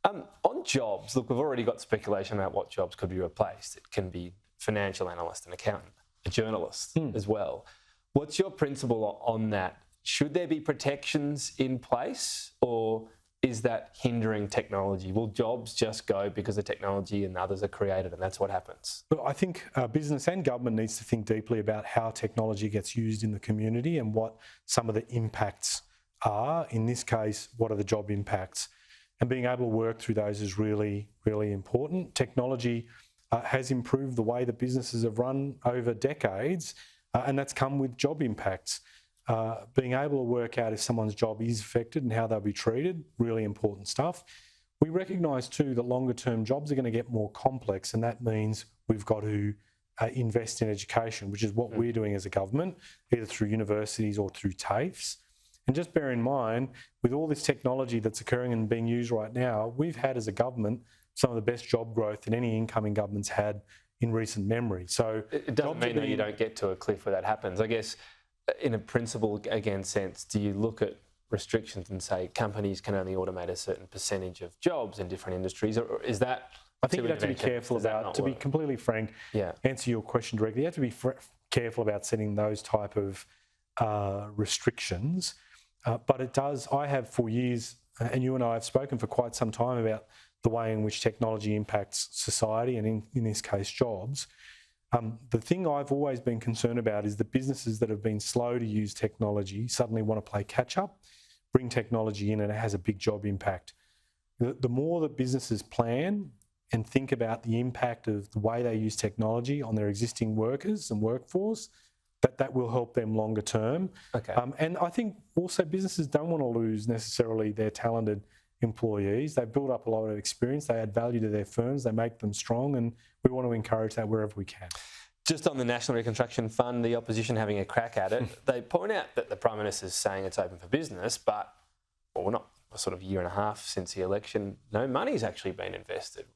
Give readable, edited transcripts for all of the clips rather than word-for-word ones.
On jobs, look, we've already got speculation about what jobs could be replaced. It can be financial analyst, an accountant, a journalist as well. What's your principle on that? Should there be protections in place, or is that hindering technology? Will jobs just go because the technology and others are created and that's what happens? Well, I think business and government needs to think deeply about how technology gets used in the community and what some of the impacts are. In this case, what are the job impacts? And being able to work through those is really, really important. Technology has improved the way that businesses have run over decades, and that's come with job impacts. Being able to work out if someone's job is affected and how they'll be treated, really important stuff. We recognise too that longer term jobs are going to get more complex, and that means we've got to invest in education, which is what we're doing as a government, either through universities or through TAFEs. And just bear in mind, with all this technology that's occurring and being used right now, we've had as a government some of the best job growth that any incoming government's had in recent memory. So it doesn't mean that you don't get to a cliff where that happens. I guess in a principle, again, sense, do you look at restrictions and say companies can only automate a certain percentage of jobs in different industries, or is that? I think you have to be careful about, to be completely frank, answer your question directly, you have to be careful about setting those type of restrictions. But it does, I have for years, and you and I have spoken for quite some time about the way in which technology impacts society and in this case jobs. The thing I've always been concerned about is the businesses that have been slow to use technology suddenly want to play catch up, bring technology in, and it has a big job impact. The more that businesses plan and think about the impact of the way they use technology on their existing workers and workforce, that will help them longer term. Okay. And I think also businesses don't want to lose necessarily their talented employees. They've built up a lot of experience, they add value to their firms, they make them strong, and we want to encourage that wherever we can. Just on the National Reconstruction Fund, the opposition having a crack at it, they point out that the Prime Minister's saying it's open for business, but, well, we're not a sort of year and a half since the election, no money's actually been invested.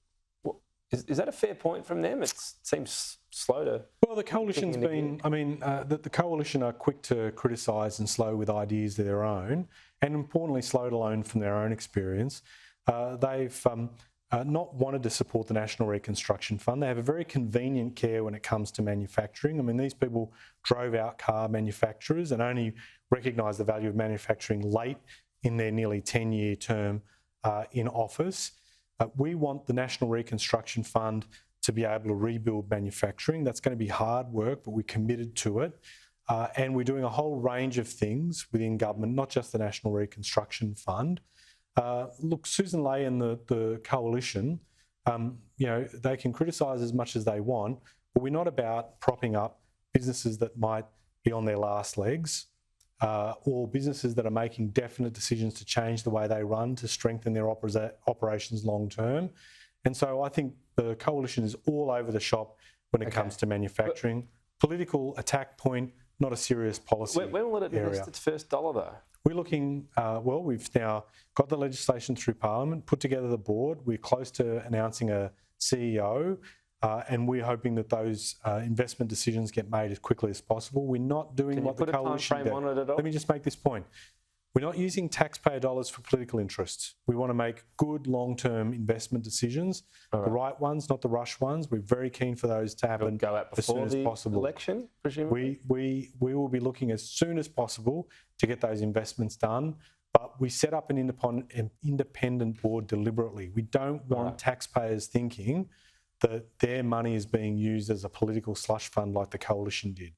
Is that a fair point from them? It seems slow to... Well, the coalition's been... I mean, the coalition are quick to criticise and slow with ideas of their own, and importantly, slow to learn from their own experience. They've not wanted to support the National Reconstruction Fund. They have a very convenient care when it comes to manufacturing. I mean, these people drove out car manufacturers and only recognised the value of manufacturing late in their nearly 10-year term in office. We want the National Reconstruction Fund to be able to rebuild manufacturing. That's going to be hard work, but we're committed to it. And we're doing a whole range of things within government, not just the National Reconstruction Fund. Look, Susan Ley and the coalition, they can criticise as much as they want, but we're not about propping up businesses that might be on their last legs, or businesses that are making definite decisions to change the way they run to strengthen their operations long term. And so I think the coalition is all over the shop when it comes to manufacturing. Political attack point, not a serious policy area. When will it invest its first dollar though? We're looking, we've now got the legislation through Parliament, put together the board. We're close to announcing a CEO. And we're hoping that those investment decisions get made as quickly as possible. We're not doing what the coalition did. Let me just make this point. We're not using taxpayer dollars for political interests. We want to make good long-term investment decisions, the right ones, not the rush ones. We're very keen for those to happen as soon as possible. Election, presumably? We will be looking as soon as possible to get those investments done. But we set up an independent board deliberately. We don't want taxpayers thinking that their money is being used as a political slush fund like the coalition did.